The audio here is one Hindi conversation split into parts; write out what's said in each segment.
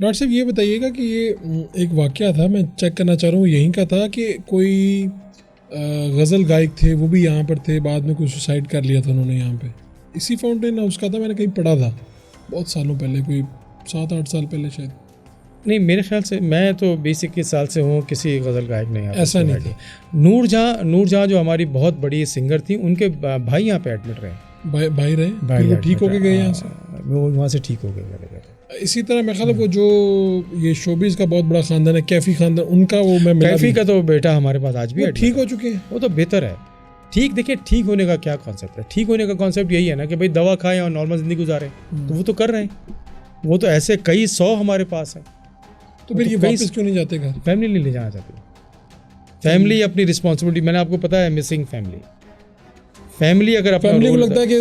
डॉक्टर साहब ये बताइएगा कि ये एक वाक़या था, मैं चेक करना चाह रहा हूँ, यहीं का था कि कोई गज़ल गायक थे, वो भी यहाँ पर थे, बाद में कोई सुसाइड कर लिया था उन्होंने यहाँ पे, इसी फाउंटेन हाउस का था, मैंने कहीं पढ़ा था बहुत सालों पहले, कोई 7-8 साल पहले शायद। नहीं, मेरे ख्याल से मैं तो 20-21 साल से हूँ, किसी गज़ल गायक ने ऐसा नहीं था। नूरजहाँ जो हमारी बहुत बड़ी सिंगर थी, उनके भाई यहाँ पे एडमिट रहे। भाई रहे, फिर वो ठीक होके गए यहाँ से, वो वहाँ से ठीक हो गए। इसी तरह मैं ख्याल वो जो ये शोबिज़ का बहुत बड़ा ख़ानदान है, कैफ़ी ख़ानदान, उनका वो मैं कैफ़ी का तो बेटा हमारे पास आज भी ठीक हो चुके हैं। वो तो बेहतर है। ठीक, देखिए ठीक होने का क्या कॉन्सेप्ट है? ठीक होने का कॉन्सेप्ट यही है ना कि भाई दवा खाएं और नॉर्मल ज़िंदगी गुजारें, तो वो तो कर रहे हैं। वो तो ऐसे कई 100 हमारे पास हैं। तो फिर ये वापस क्यों नहीं जाते घर? फैमिली नहीं ले जाना चाहती। फैमिली अपनी रिस्पॉन्सिबिलिटी, मैंने आपको पता है, मिसिंग फैमिली अगर फैमिली को लगता है कि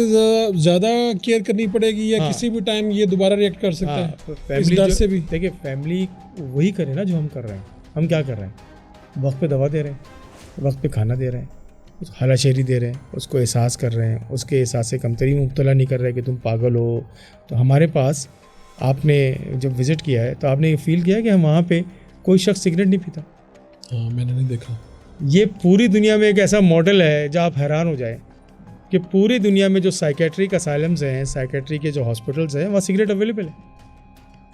ज़्यादा केयर करनी पड़ेगी या किसी भी टाइम ये दोबारा रिएक्ट कर सकता है, फैमिली डर से भी। देखिए फैमिली वही करे ना जो हम कर रहे हैं। हम क्या कर रहे हैं? वक्त पे दवा दे रहे हैं, वक्त पे खाना दे रहे हैं, हलाशेरी दे रहे हैं, उसको एहसास कर रहे हैं, उसके एहसास से कमतरी में मुब्तला नहीं कर रहे कि तुम पागल हो। तो हमारे पास आपने जब विज़िट किया है तो आपने ये फील किया कि हम वहाँ पे कोई शख्स सिगरेट नहीं पीता। हाँ, मैंने नहीं देखा। ये पूरी दुनिया में एक ऐसा मॉडल है जहाँ आप हैरान हो जाए कि पूरी दुनिया में जो साइकेट्रिक असाइलम्स हैं, साइकेट्री के जो हॉस्पिटल्स हैं, वहाँ सिगरेट अवेलेबल है।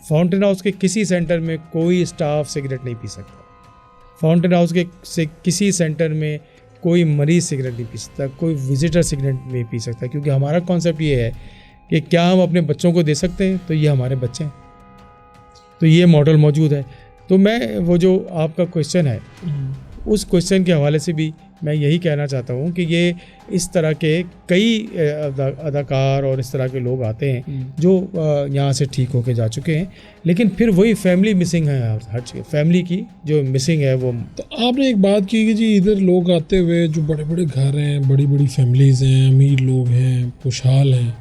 फाउंटेन हाउस के किसी सेंटर में कोई स्टाफ सिगरेट नहीं पी सकता। फाउंटेन हाउस के किसी सेंटर में कोई मरीज़ सिगरेट नहीं पी सकता, कोई विजिटर सिगरेट नहीं पी सकता, क्योंकि हमारा कॉन्सेप्ट ये है कि क्या हम अपने बच्चों को दे सकते हैं, तो ये हमारे बच्चे हैं, तो ये मॉडल मौजूद है। तो मैं वो जो आपका क्वेश्चन है, उस क्वेश्चन के हवाले से भी मैं यही कहना चाहता हूँ कि ये इस तरह के कई अदाकार और इस तरह के लोग आते हैं जो यहाँ से ठीक होके जा चुके हैं, लेकिन फिर वही फैमिली मिसिंग है, हर चीज़ फैमिली की जो मिसिंग है वो। तो आपने एक बात की कि जी इधर लोग आते हुए जो बड़े बड़े घर हैं, बड़ी बड़ी फैमिलीज़ हैं, अमीर लोग हैं, खुशहाल हैं,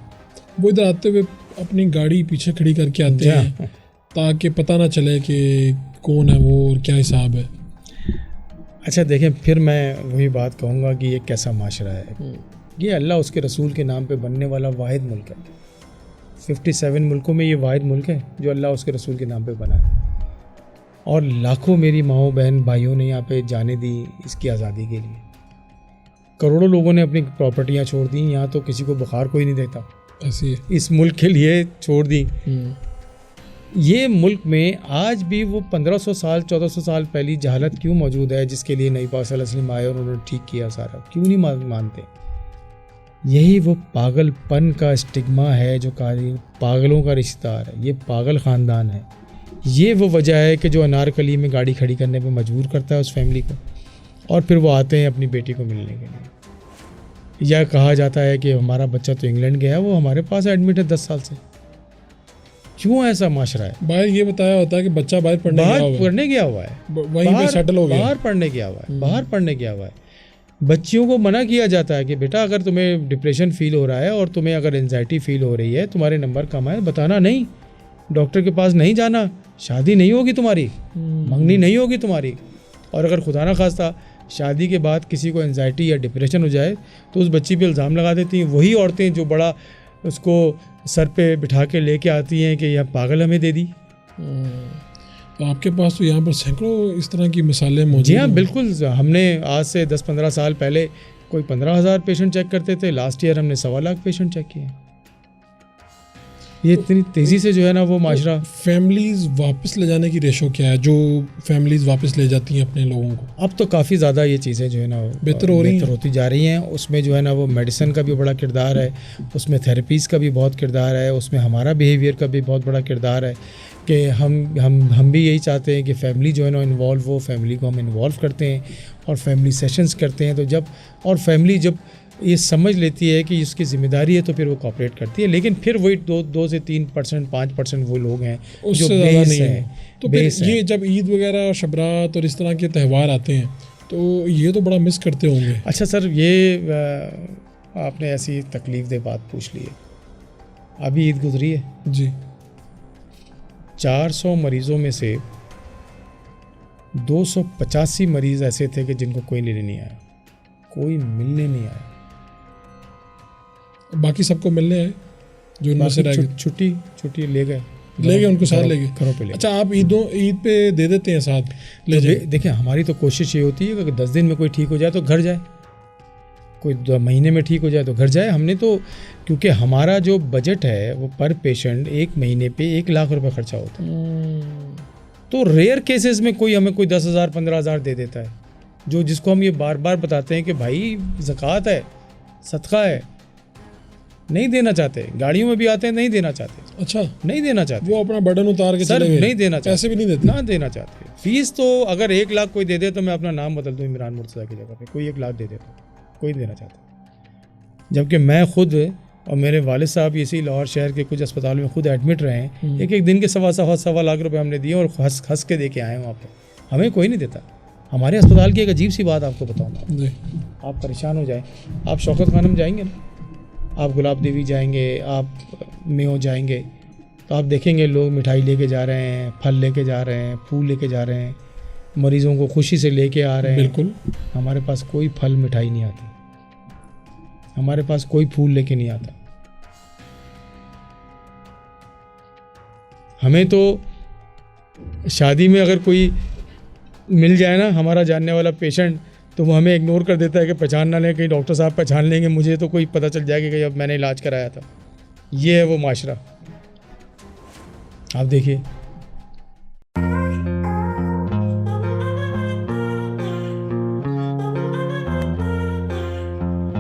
वो इधर आते हुए अपनी गाड़ी पीछे खड़ी करके आते हैं ताकि पता ना चले कि कौन है वो और क्या हिसाब है। अच्छा देखें, फिर मैं वही बात कहूँगा कि ये कैसा माशरा है। ये अल्लाह उसके रसूल के नाम पे बनने वाला वाहिद मुल्क है। 57 मुल्कों में ये वाहिद मुल्क है जो अल्लाह उसके रसूल के नाम पे बना है, और लाखों मेरी माओ बहन भाइयों ने यहाँ पे जाने दी इसकी आज़ादी के लिए। करोड़ों लोगों ने अपनी प्रॉपर्टियाँ छोड़ दी, यहाँ तो किसी को बुखार कोई नहीं देता, ऐसी इस मुल्क के लिए छोड़ दी। ये मुल्क में आज भी वो 1500 साल 1400 साल पहली जहालत क्यों मौजूद है जिसके लिए नबी पाक सल्लल्लाहु अलैहि वसल्लम आए और उन्होंने ठीक किया सारा, क्यों नहीं मानते? यही वो पागलपन का स्टिग्मा है जो पागलों का रिश्तेदार है, ये पागल ख़ानदान है। ये वो वजह है कि जो अनारकली में गाड़ी खड़ी करने पे मजबूर करता है उस फैमिली को, और फिर वो आते हैं अपनी बेटी को मिलने के लिए। यह कहा जाता है कि हमारा बच्चा तो इंग्लैंड गया, वो हमारे पास एडमिट है 10 साल से। क्यों ऐसा माशरा है? बाहर ये बताया होता है कि बच्चा बाहर पढ़ने गया हुआ है, वहीं पे सेटल हो गया, बाहर पढ़ने गया हुआ है। बच्चियों को मना किया जाता है कि बेटा अगर तुम्हें डिप्रेशन फील हो रहा है और तुम्हें अगर एंजाइटी फील हो रही है, तुम्हारे नंबर कम है, बताना नहीं, डॉक्टर के पास नहीं जाना, शादी नहीं होगी तुम्हारी, मंगनी नहीं होगी तुम्हारी। और अगर खुदा ना खास्ता शादी के बाद किसी को एंजाइटी या डिप्रेशन हो जाए तो उस बच्ची पे इल्ज़ाम लगा देती हैं वही औरतें जो बड़ा उसको सर पे बिठा के लेके आती हैं कि यह पागल हमें दे दी। तो आपके पास तो यहाँ पर सैकड़ों इस तरह की मिसालें मौजूद हैं। जी हाँ, बिल्कुल। हमने आज से 10-15 साल पहले कोई 15,000 पेशेंट चेक करते थे, लास्ट ईयर हमने 1.25 लाख पेशेंट चेक किए। ये इतनी तेज़ी से जो है ना वो माशरा। फैमिलीज़ वापस ले जाने की रेशो क्या है, जो फैमिलीज़ वापस ले जाती हैं अपने लोगों को? अब तो काफ़ी ज़्यादा ये चीज़ें जो है ना बेहतर होती जा रही हैं। उसमें जो है ना वो मेडिसिन का भी बड़ा किरदार है, उसमें थेरेपीज़ का भी बहुत किरदार है, उसमें हमारा बिहेवियर का भी बहुत बड़ा किरदार है कि हम भी यही चाहते हैं कि फैमिली जो है ना इन्वॉल्व हो, फैमिली को हम इन्वॉल्व करते हैं और फैमिली सेशंस करते हैं। तो फैमिली जब ये समझ लेती है कि इसकी ज़िम्मेदारी है तो फिर वो कॉपरेट करती है। लेकिन फिर वही 2 से 3%, 5% वो लोग हैं जो बेस हैं। तो फिर ये जब ईद वगैरह और शबरात और इस तरह के त्यौहार आते हैं तो ये तो बड़ा मिस करते होंगे। अच्छा सर, ये आपने ऐसी तकलीफ़ दे बात पूछ ली है। अभी ईद गुजरी है जी, 400 मरीज़ों में से 285 मरीज़ ऐसे थे कि जिनको कोई लेने नहीं आया, कोई मिलने नहीं आया। बाकी सबको मिलने आए जो उनमें से रह गए, छुट्टी ले गए। ले गए उनको साथ ले गए। घरों पे ले अच्छा, आप ईद पे दे देते हैं साथ ले जाए? देखिए, हमारी तो कोशिश ये होती है कि अगर 10 दिन में कोई ठीक हो जाए तो घर जाए, कोई 2 महीने में ठीक हो जाए तो घर जाए। हमने तो, क्योंकि हमारा जो बजट है वो पर पेशेंट 1 महीने पे 1 लाख रुपए खर्चा होता है। तो रेयर केसेस में कोई हमें कोई 10,000 15,000 दे देता है, जो जिसको हम ये बार बार बताते हैं कि भाई ज़कात है, सदका है, नहीं देना चाहते। गाड़ियों में भी आते हैं, नहीं देना चाहते। अच्छा, नहीं देना चाहते, वो अपना बर्डन उतार के सर चले गए, नहीं देना चाहते, पैसे भी नहीं देते, ना देना चाहते। फीस तो अगर 1 लाख कोई दे दे तो मैं अपना नाम बदल दूँ इमरान मुर्तज़ा की जगह पे, कोई 1 लाख दे दे तो कोई देना चाहता। जबकि मैं खुद और मेरे वालिद साहब इसी लाहौर शहर के कुछ अस्पताल में खुद एडमिट रहे हैं, एक दिन के सवा लाख रुपए हमने दिए और हंस के दे के आए वहाँ पे। हमें कोई नहीं देता। हमारे अस्पताल की एक अजीब सी बात आपको बताऊँगा, आप परेशान हो जाए, आप शौकत खानम जाएंगे ना, आप गुलाब देवी जाएंगे, आप मेयो जाएंगे, तो आप देखेंगे लोग मिठाई लेके जा रहे हैं, फल लेके जा रहे हैं, फूल लेके जा रहे हैं, मरीज़ों को खुशी से लेके आ रहे हैं। बिल्कुल। हमारे पास कोई फल मिठाई नहीं आती, हमारे पास कोई फूल लेके नहीं आता। हमें तो शादी में अगर कोई मिल जाए ना हमारा जानने वाला पेशेंट, तो वो हमें इग्नोर कर देता है कि पहचान ना लें, कहीं डॉक्टर साहब पहचान लेंगे मुझे तो कोई पता चल जाएगा कि अब मैंने इलाज कराया था। ये है वो माशरा। आप देखिए,